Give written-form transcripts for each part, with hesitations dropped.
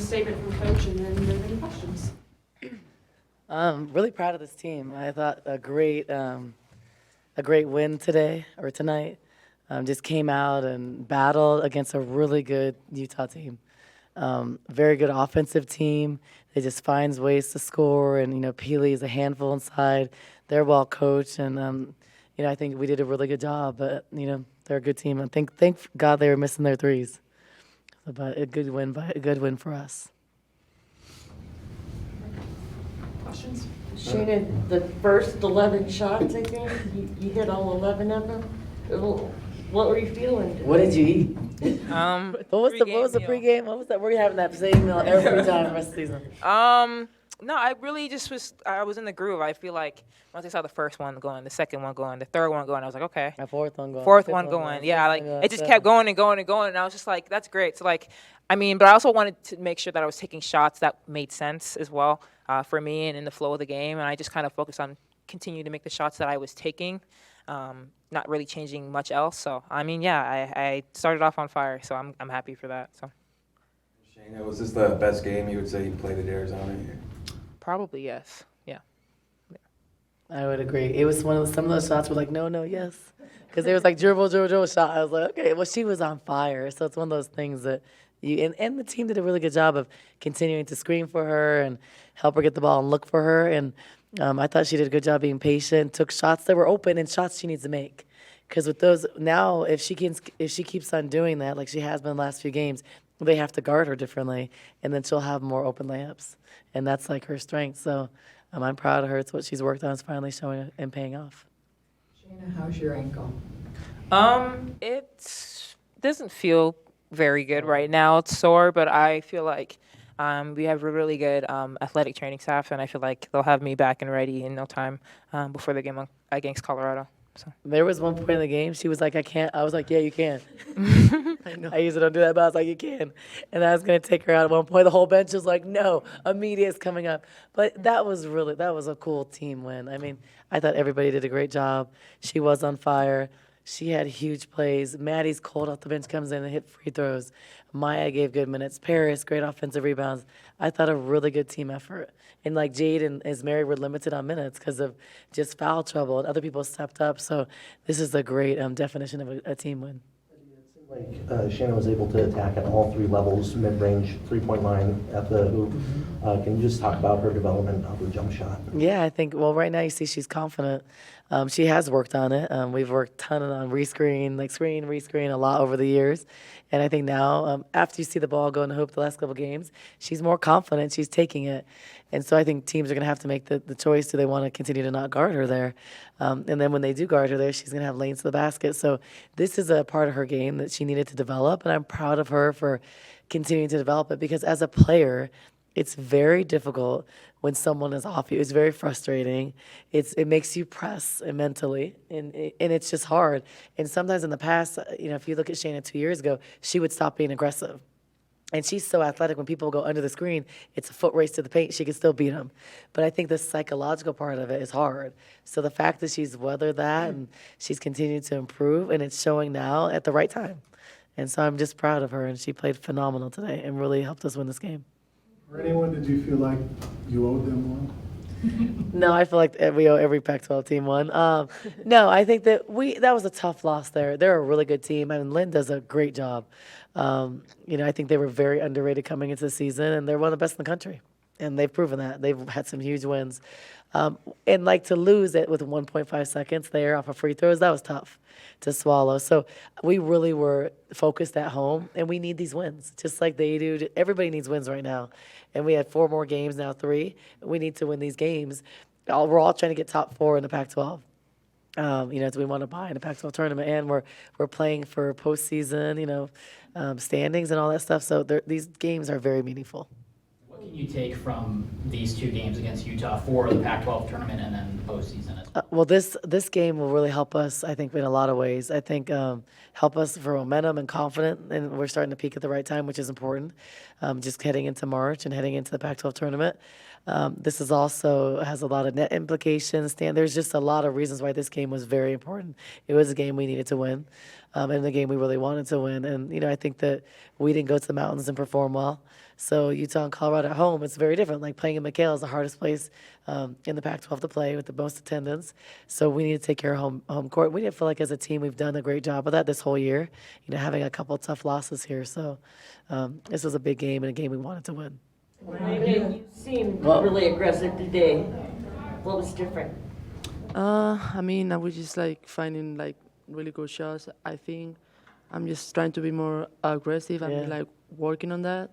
statement from Coach, and then if there are any questions. Really proud of this team. I thought a great win today or tonight. Just came out and battled against a really good Utah team. Very good offensive team. They just finds ways to score, and Peely is a handful inside. They're well coached, and I think we did a really good job. But they're a good team. I think thank God they were missing their threes. But a good win for us. Questions? Shaina, the first 11 shots, I think, you hit all 11 of them. What were you feeling? What did you eat? What What was the pregame? What was that? We're having that same meal every time the rest of the season. No, I really I was in the groove. I feel like once I saw the first one going, the second one going, the third one going, I was like, okay. My fourth one going. Fourth fifth one going. fifth Yeah, one like going, it just seven. kept going and going and going, and I was just like, that's great. So but I also wanted to make sure that I was taking shots that made sense as well for me and in the flow of the game, and I just kind of focused on continuing to make the shots that I was taking, not really changing much else. So I started off on fire, so I'm happy for that. So. Shaina, was this the best game you would say you played at Arizona? Probably yes. Yeah. I would agree. It was some of those shots were like, no, yes. Because there was like dribble shot. I was like, okay, well, she was on fire. So it's one of those things that and the team did a really good job of continuing to screen for her and help her get the ball and look for her. And I thought she did a good job being patient, took shots that were open and shots she needs to make. Because with those, now if she keeps on doing that, like she has been the last few games, they have to guard her differently, and then she'll have more open layups. And that's like her strength. So I'm proud of her. It's what she's worked on. It's finally showing and paying off. Shaina, how's your ankle? It doesn't feel very good right now. It's sore, but I feel like we have a really good athletic training staff, and I feel like they'll have me back and ready in no time before the game against Colorado. So. There was one point in the game, she was like, I can't. I was like, yeah, you can. I usually don't do that, but I was like, you can. And I was going to take her out at one point. The whole bench was like, no, a media's coming up. But that was a cool team win. I mean, I thought everybody did a great job. She was on fire. She had huge plays. Maddie's cold off the bench, comes in and hit free throws. Maya gave good minutes. Paris, great offensive rebounds. I thought a really good team effort. And like Jade and Mary were limited on minutes because of just foul trouble, and other people stepped up. So this is a great definition of a team win. It seemed like Shaina was able to attack at all three levels, mid-range, three-point line, at the hoop. Can you just talk about her development of her jump shot? Yeah, I think, well, right now you see she's confident. She has worked on it. We've worked a ton on rescreen a lot over the years. And I think now, after you see the ball go in the hoop the last couple games, she's more confident. She's taking it. And so I think teams are going to have to make the choice. Do they want to continue to not guard her there? And then when they do guard her there, she's going to have lanes to the basket. So this is a part of her game that she needed to develop. And I'm proud of her for continuing to develop it, because as a player, it's very difficult when someone is off you. It's very frustrating. It makes you press mentally, and it's just hard. And sometimes in the past, if you look at Shaina 2 years ago, she would stop being aggressive. And she's so athletic, when people go under the screen, it's a foot race to the paint. She can still beat them. But I think the psychological part of it is hard. So the fact that she's weathered that and she's continued to improve, and it's showing now at the right time. And so I'm just proud of her, and she played phenomenal today and really helped us win this game. For anyone, did you feel like you owed them one? No, I feel like we owe every Pac-12 team one. No, I think that was a tough loss there. They're a really good team. I mean, Lynn does a great job. I think they were very underrated coming into the season, and they're one of the best in the country. And they've proven that. They've had some huge wins. And to lose it with 1.5 seconds there off of free throws, that was tough to swallow. So we really were focused at home, and we need these wins, just like they do. Everybody needs wins right now. And we had 4 more games, now 3. We need to win these games. We're all trying to get top 4 in the Pac-12. So we want to buy in the Pac-12 tournament, and we're playing for postseason, standings and all that stuff. So these games are very meaningful. What can you take from these 2 games against Utah for the Pac-12 tournament and then the postseason as well? Well, this game will really help us, I think, in a lot of ways. I think help us for momentum and confidence, and we're starting to peak at the right time, which is important, just heading into March and heading into the Pac-12 tournament. This is also has a lot of net implications. There's just a lot of reasons why this game was very important. It was a game we needed to win. in the game we really wanted to win. And, I think that we didn't go to the mountains and perform well. So Utah and Colorado at home, it's very different. Like playing in McHale is the hardest place in the Pac-12 to play with the most attendance. So we need to take care of home court. We didn't feel like as a team we've done a great job of that this whole year, having a couple tough losses here. So this was a big game and a game we wanted to win. You seemed really aggressive today. What was different? I mean, I was just like finding like really good shots. I think I'm just trying to be more aggressive and like working on that.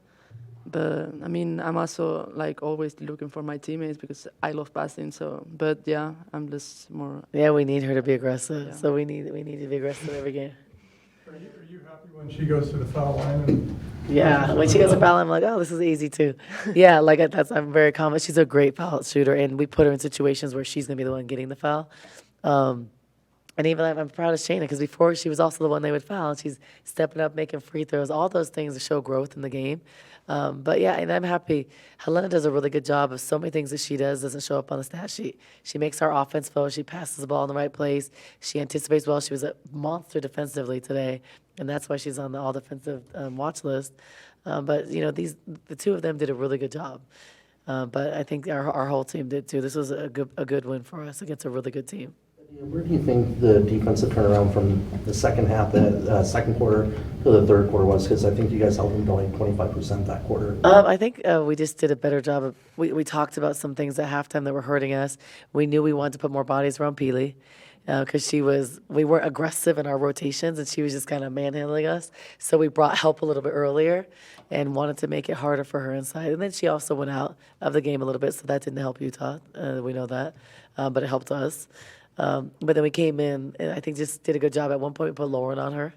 But I mean, I'm also like always looking for my teammates because I love passing. So, but yeah, I'm just more. Yeah, we need her to be aggressive. Yeah. So we need to be aggressive every game. Are you happy when she goes to the foul line? And Yeah, when she goes to foul, I'm like, oh, this is easy too. Yeah, like I'm very confident. She's a great foul shooter, and we put her in situations where she's gonna be the one getting the foul. And even I'm proud of Shaina because before she was also the one they would foul, and she's stepping up, making free throws, all those things to show growth in the game. But yeah, and I'm happy. Helena does a really good job of so many things that she does doesn't show up on the stat sheet. She makes our offense flow. She passes the ball in the right place. She anticipates well. She was a monster defensively today, and that's why she's on the all-defensive watch list. But the two of them did a really good job. But I think our whole team did too. This was a good win for us against a really good team. Where do you think the defensive turnaround from the second half, the second quarter to the third quarter was? Because I think you guys held them to like 25% that quarter. I think we just did a better job of. We talked about some things at halftime that were hurting us. We knew we wanted to put more bodies around Peely because we weren't aggressive in our rotations and she was just kind of manhandling us. So we brought help a little bit earlier and wanted to make it harder for her inside. And then she also went out of the game a little bit, so that didn't help Utah. We know that, but it helped us. But then we came in and I think just did a good job. At one point, we put Lauren on her,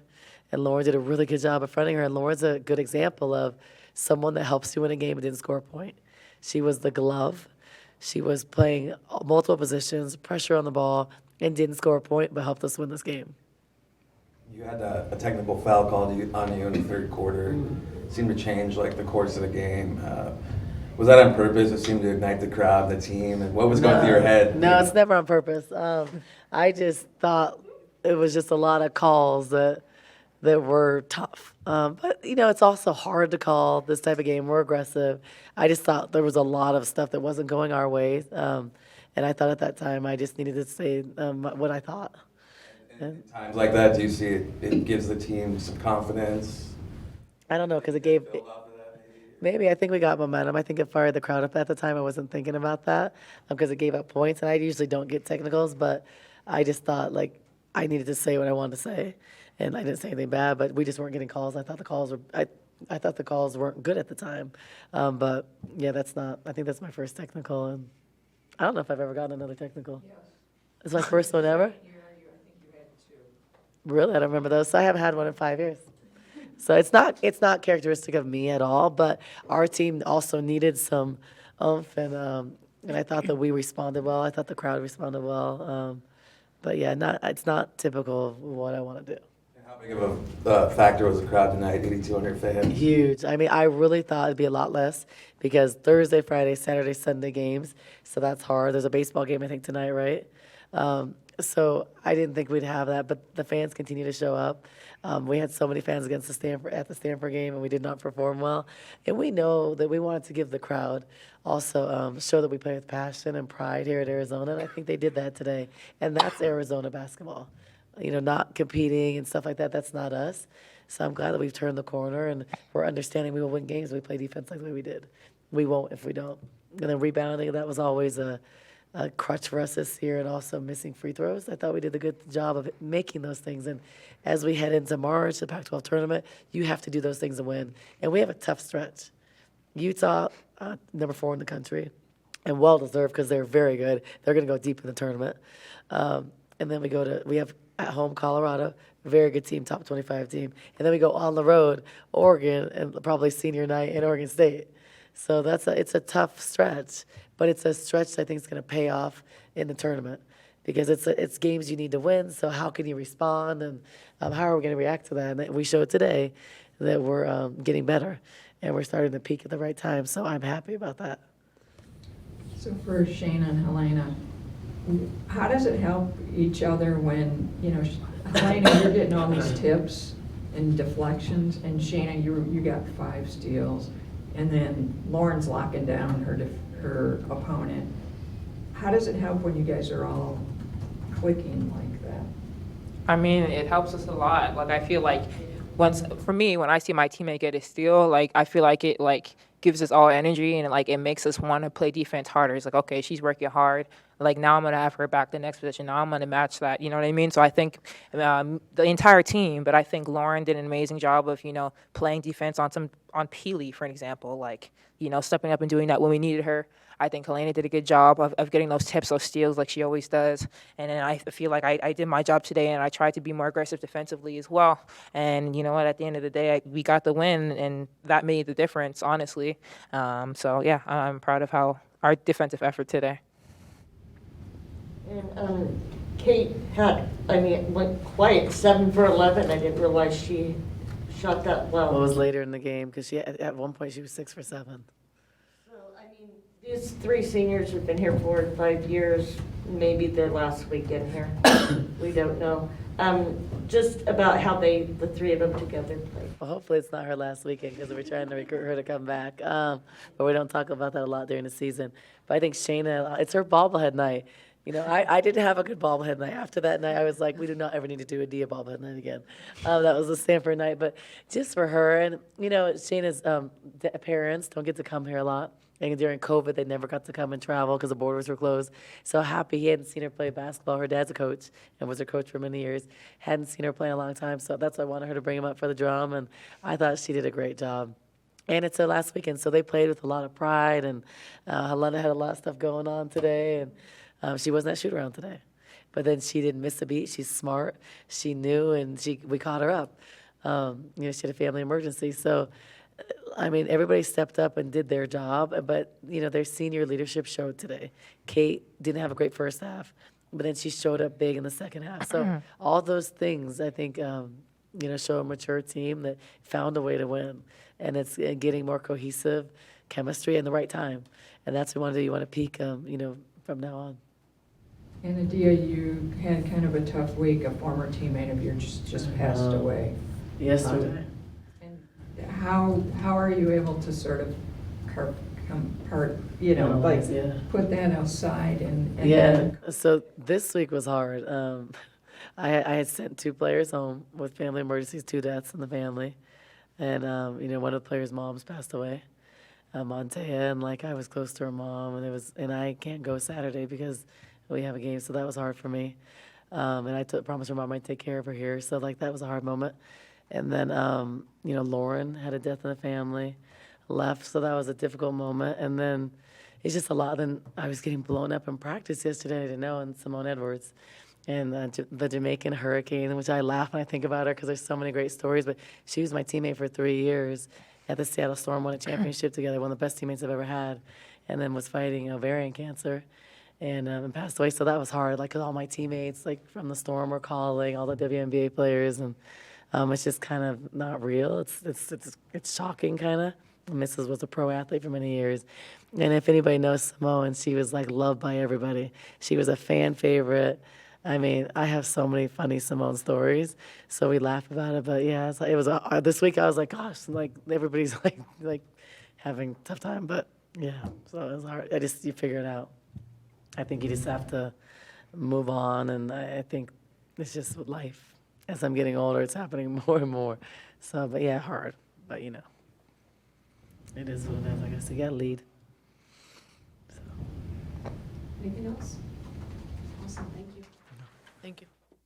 and Lauren did a really good job of fronting her. And Lauren's a good example of someone that helps you win a game and didn't score a point. She was the glove. She was playing multiple positions, pressure on the ball, and didn't score a point, but helped us win this game. You had a technical foul called on you in the third quarter. Seemed to change like the course of the game. Was that on purpose? It seemed to ignite the crowd, the team, and what was going through your head? No, it's never on purpose. I just thought it was just a lot of calls that were tough. But, it's also hard to call this type of game. We're aggressive. I just thought there was a lot of stuff that wasn't going our way. And I thought at that time I just needed to say what I thought. In times like that, do you see it gives the team some confidence? I don't know, because it gave... Build off of that, Maybe. I think we got momentum. I think it fired the crowd up at the time. I wasn't thinking about that because it gave up points. And I usually don't get technicals, but I just thought, I needed to say what I wanted to say. And I didn't say anything bad, but we just weren't getting calls. I thought the calls weren't good at the time. But, yeah, I think that's my first technical. And I don't know if I've ever gotten another technical. Yes. It's my first one ever? I think you had two. Really? I don't remember those. So I haven't had one in 5 years. So it's not characteristic of me at all, but our team also needed some oomph, and I thought that we responded well. I thought the crowd responded well. But yeah, it's not typical of what I want to do. How big of a factor was the crowd tonight, 8,200 fans? Huge. I mean, I really thought it'd be a lot less because Thursday, Friday, Saturday, Sunday games, so that's hard. There's a baseball game, I think, tonight, right? So I didn't think we'd have that, but the fans continue to show up. We had so many fans at the Stanford game, and we did not perform well. And we know that we wanted to give the crowd also show that we play with passion and pride here at Arizona, and I think they did that today. And that's Arizona basketball. Not competing and stuff like that. That's not us. So I'm glad that we've turned the corner, and we're understanding we will win games if we play defense like the way we did. We won't if we don't. And then rebounding, that was always a crutch for us this year, and also missing free throws. I thought we did a good job of making those things. And as we head into March, the Pac-12 tournament, you have to do those things to win. And we have a tough stretch. Utah, number 4 in the country, and well-deserved because they're very good. They're going to go deep in the tournament. And then we have at home Colorado, very good team, top 25 team. And then we go on the road, Oregon, and probably senior night in Oregon State. So it's a tough stretch, but it's a stretch that I think is going to pay off in the tournament because it's games you need to win. So how can you respond, and how are we going to react to that? And we showed today that we're getting better, and we're starting to peak at the right time. So I'm happy about that. So for Shaina and Helena, how does it help each other when, Helena, you're getting all these tips and deflections, and Shaina, you got 5 steals, and then Lauren's locking down her opponent. How does it help when you guys are all clicking like that? I mean, it helps us a lot. Like, I feel like for me, when I see my teammate get a steal, like, I feel like it, like, gives us all energy and, like, it makes us want to play defense harder. It's like, okay, she's working hard. Like, now I'm going to have her back the next position. Now I'm going to match that. You know what I mean? So I think the entire team, but I think Lauren did an amazing job of, playing defense on Peely, for an example, like, stepping up and doing that when we needed her. I think Helena did a good job of getting those tips, those steals, like she always does. And then I feel like I did my job today, and I tried to be more aggressive defensively as well. And you know what? At the end of the day, we got the win, and that made the difference, honestly. So, yeah, I'm proud of how our defensive effort today. And Kate went quiet, 7 for 11. I didn't realize she shot that well. What was later in the game? Because at one point she was 6 for 7. So, these 3 seniors have been here 4 and 5 years, maybe their last weekend here. We don't know. Just about how the 3 of them together played. Well, hopefully it's not her last weekend because we're trying to recruit her to come back. But we don't talk about that a lot during the season. But I think Shaina, it's her bobblehead night. I didn't have a good bobblehead night. After that night, I was like, we do not ever need to do a Dia bobblehead night again. That was a Stanford night. But just for her, and, Shayna's parents don't get to come here a lot. And during COVID, they never got to come and travel because the borders were closed. So happy he hadn't seen her play basketball. Her dad's a coach and was her coach for many years. Hadn't seen her play in a long time. So that's why I wanted her to bring him up for the drum. And I thought she did a great job. And it's her last weekend, so they played with a lot of pride. And Helena had a lot of stuff going on today. And she wasn't at shoot-around today. But then she didn't miss a beat. She's smart. She knew, and we caught her up. She had a family emergency. So, everybody stepped up and did their job. But, their senior leadership showed today. Kate didn't have a great first half, but then she showed up big in the second half. So all those things, I think, show a mature team that found a way to win. And it's getting more cohesive chemistry and the right time. And that's what you want to peak, from now on. And Adia, you had kind of a tough week. A former teammate of yours just passed away. Yesterday. And how are you able to sort of put that outside and then So this week was hard. I had sent 2 players home with family emergencies, 2 deaths in the family. And, one of the players' moms passed away, Montea, and I was close to her mom, and I can't go Saturday because we have a game, so that was hard for me. And I promised her mom I'd take care of her here, so that was a hard moment. And then, Lauren had a death in the family, left, so that was a difficult moment. And then it's just a lot. Then I was getting blown up in practice yesterday, I didn't know, and Simone Edwards. And the Jamaican hurricane, which I laugh when I think about her because there's so many great stories. But she was my teammate for 3 years at the Seattle Storm, won a championship together, one of the best teammates I've ever had, and then was fighting ovarian cancer and passed away. So that was hard. 'Cause all my teammates, from the Storm, were calling, all the WNBA players, and it's just kind of not real. It's shocking, kind of. Mrs. was a pro athlete for many years. And if anybody knows Simone, she was loved by everybody. She was a fan favorite. I have so many funny Simone stories, so we laugh about it. But yeah, it was this week. I was like, gosh, everybody's having a tough time. But yeah, so it was hard. You figure it out. I think you just have to move on, and I think it's just with life. As I'm getting older, it's happening more and more. So, but yeah, hard. But it is what it is. I guess you got to lead. So. Anything else? Awesome, thank you. Thank you.